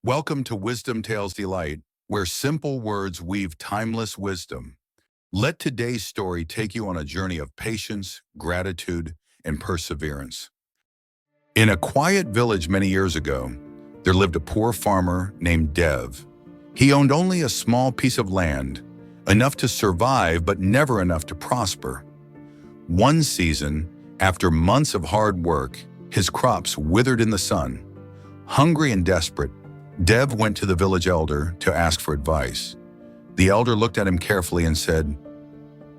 Welcome to Wisdom Tales Delight, where simple words weave timeless wisdom. Let today's story take you on a journey of patience, gratitude, and perseverance. In a quiet village many years ago, there lived a poor farmer named Dev. He owned only a small piece of land, enough to survive but never enough to prosper. One season, after months of hard work, his crops withered in the sun. Hungry and desperate, Dev went to the village elder to ask for advice. The elder looked at him carefully and said,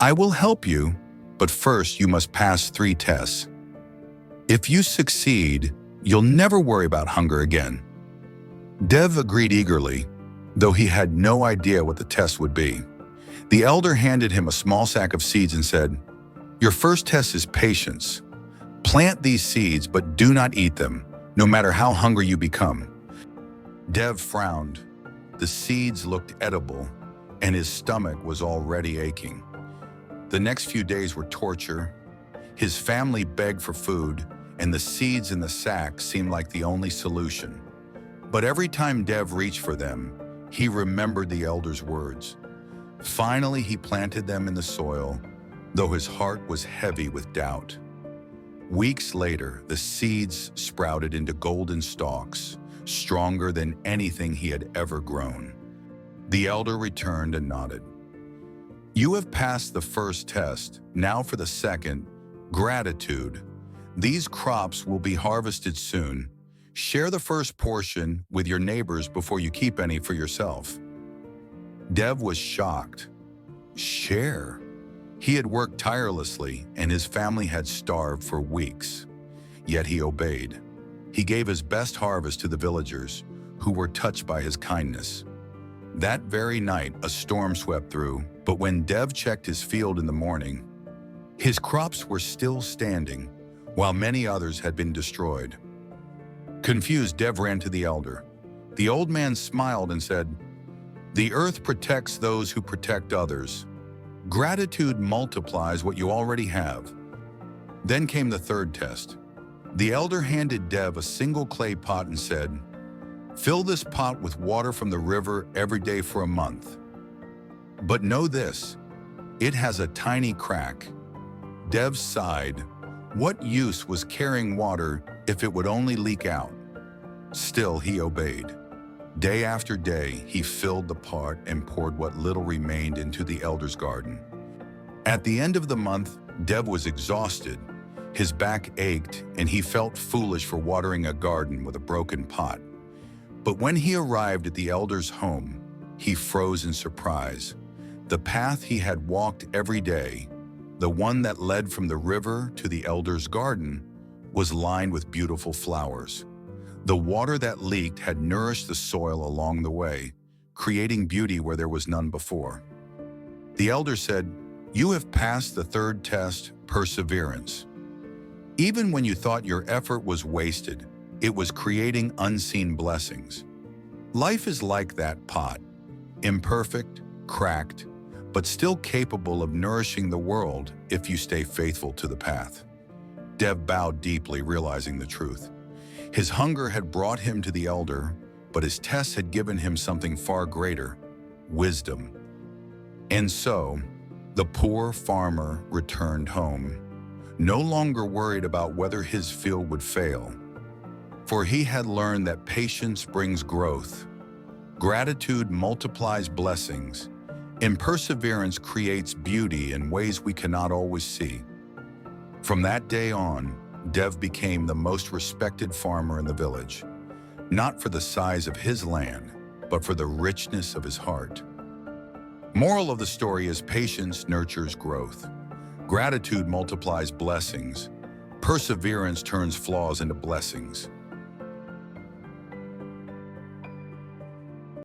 "I will help you, but first you must pass 3 tests. If you succeed, you'll never worry about hunger again." Dev agreed eagerly, though he had no idea what the test would be. The elder handed him a small sack of seeds and said, "Your first test is patience. Plant these seeds, but do not eat them, no matter how hungry you become." Dev frowned. The seeds looked edible, and his stomach was already aching. The next few days were torture. His family begged for food, and the seeds in the sack seemed like the only solution. But every time Dev reached for them, he remembered the elder's words. Finally, he planted them in the soil, though his heart was heavy with doubt. Weeks later, the seeds sprouted into golden stalks, stronger than anything he had ever grown. The elder returned and nodded. "You have passed the first test. Now for the second, gratitude. These crops will be harvested soon. Share the first portion with your neighbors before you keep any for yourself." Dev was shocked. Share? He had worked tirelessly, and his family had starved for weeks. Yet he obeyed. He gave his best harvest to the villagers, who were touched by his kindness. That very night, a storm swept through, but when Dev checked his field in the morning, his crops were still standing, while many others had been destroyed. Confused, Dev ran to the elder. The old man smiled and said, "The earth protects those who protect others. Gratitude multiplies what you already have." Then came the third test. The elder handed Dev a single clay pot and said, "Fill this pot with water from the river every day for a month. But know this, it has a tiny crack." Dev sighed. What use was carrying water if it would only leak out? Still, he obeyed. Day after day, he filled the pot and poured what little remained into the elder's garden. At the end of the month, Dev was exhausted. His back ached, and he felt foolish for watering a garden with a broken pot. But when he arrived at the elder's home, he froze in surprise. The path he had walked every day, the one that led from the river to the elder's garden, was lined with beautiful flowers. The water that leaked had nourished the soil along the way, creating beauty where there was none before. The elder said, "You have passed the third test, perseverance. Even when you thought your effort was wasted, it was creating unseen blessings." Life is like that pot, imperfect, cracked, but still capable of nourishing the world if you stay faithful to the path. Dev bowed deeply, realizing the truth. His hunger had brought him to the elder, but his test had given him something far greater, wisdom. And so, the poor farmer returned home, no longer worried about whether his field would fail. For he had learned that patience brings growth, gratitude multiplies blessings, and perseverance creates beauty in ways we cannot always see. From that day on, Dev became the most respected farmer in the village, not for the size of his land, but for the richness of his heart. Moral of the story is patience nurtures growth. Gratitude multiplies blessings. Perseverance turns flaws into blessings.